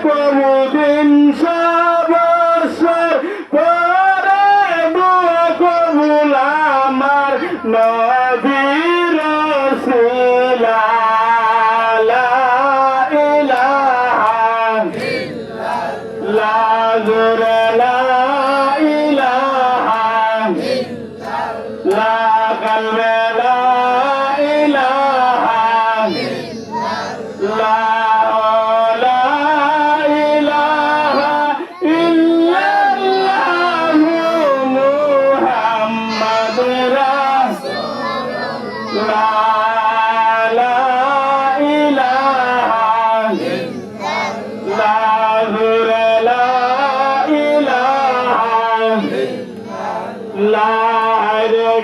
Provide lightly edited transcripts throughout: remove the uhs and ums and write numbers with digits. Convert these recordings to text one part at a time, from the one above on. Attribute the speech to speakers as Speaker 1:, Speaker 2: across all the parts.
Speaker 1: কবুদিন সবসর পরে কবুল আমার নবীর রসিলা লা ইলাহা ইল্লাল্লাহ লা ইলাহা ইল্লাল্লাহ কলবে লা ইলাহা ইল্লাল্লাহ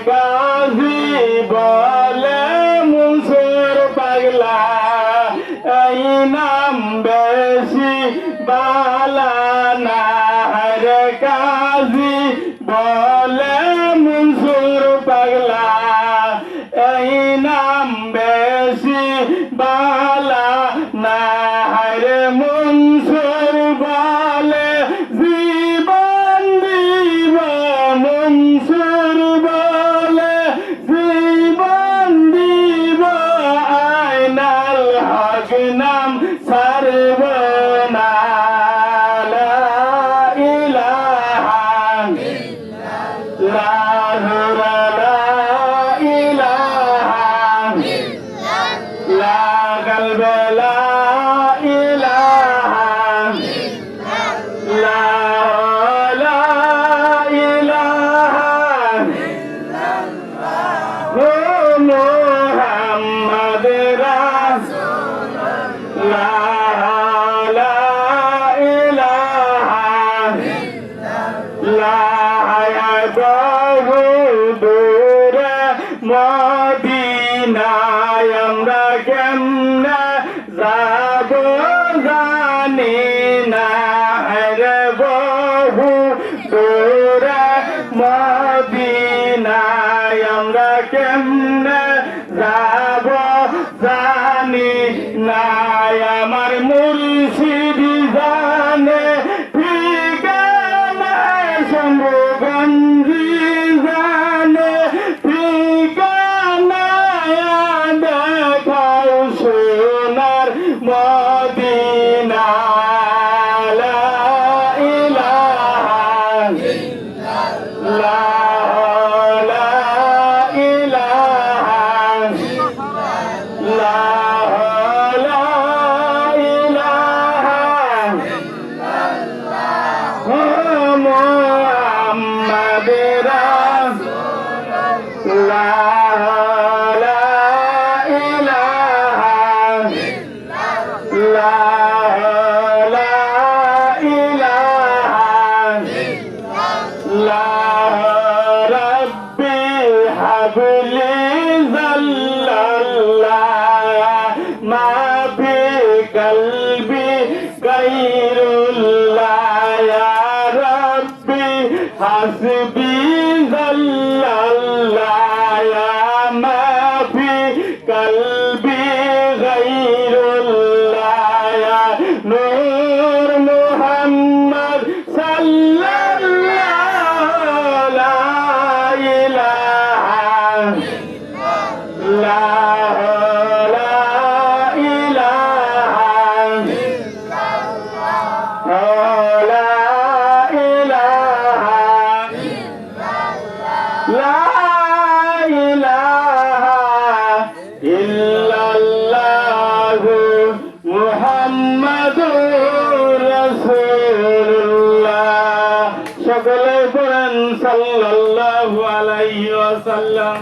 Speaker 1: কাজী বলে মুনসুর পাগলা এই নাম বেশি বালা না রে কাজী বলে মুনসুর পাগলা এই নাম বেশি বালা না রে মুনসুর বলে জীবন দিব মুনসুর বলে জীবন দিব আইনাল হক নাম সারব না লা ইলাহা ইল্লাল্লাহ লা ইলাহা ইল্লাল্লাহ কলবে লা ইলাহা ইল্লাল্লাহ লা ইলাহা ইল্লাল্লাহ মুহাম্মদ রাসূলুল্লাহ লা ইলাহা ইল্লাল্লাহ বহু দূরে মদিনায় আমরা কেমনে যাব জানি না রে বহু দূরে মদিনায় আমরা কেমনে যাব জানি না আমার মুর্শিদ জানে ঠিকানা শম্ভুগঞ্জি জানে ঠিকানা দেখাও সোনার মদিনা লা ইলাহা ইল্লাল্লাহ লা ইলাহা ইল্লাল্লাহ লা ইলাহা ইল্লাল্লাহ মুহাম্মদ রাসূলুল্লাহ লা ইলাহা ইল্লাল্লাহ লা ইলাহা ইল্লাল্লাহ রাব্বি হাবলি জাল্লাল্লাহ মা ফি কলবি গায়রুল্লাহ ইয়া রাব্বি হাসবি জাল্লাল্লাহ ইয়া মা ফি কলবি গায়রুল্লাহ ইয়া নূর মুহাম্মদ সাল্লাল্লাহু লা ইলাহা ইল্লাল্লাহ লা ইলাহা ইল্লাল্লাহ লা ইলাহা লা ইলাহা ইল্লাল্লাহ মুহাম্মাদুর রাসূলুল্লাহ সকলে পড়েন সাল্লাল্লাহু আলাইহি ওয়াসাল্লাম।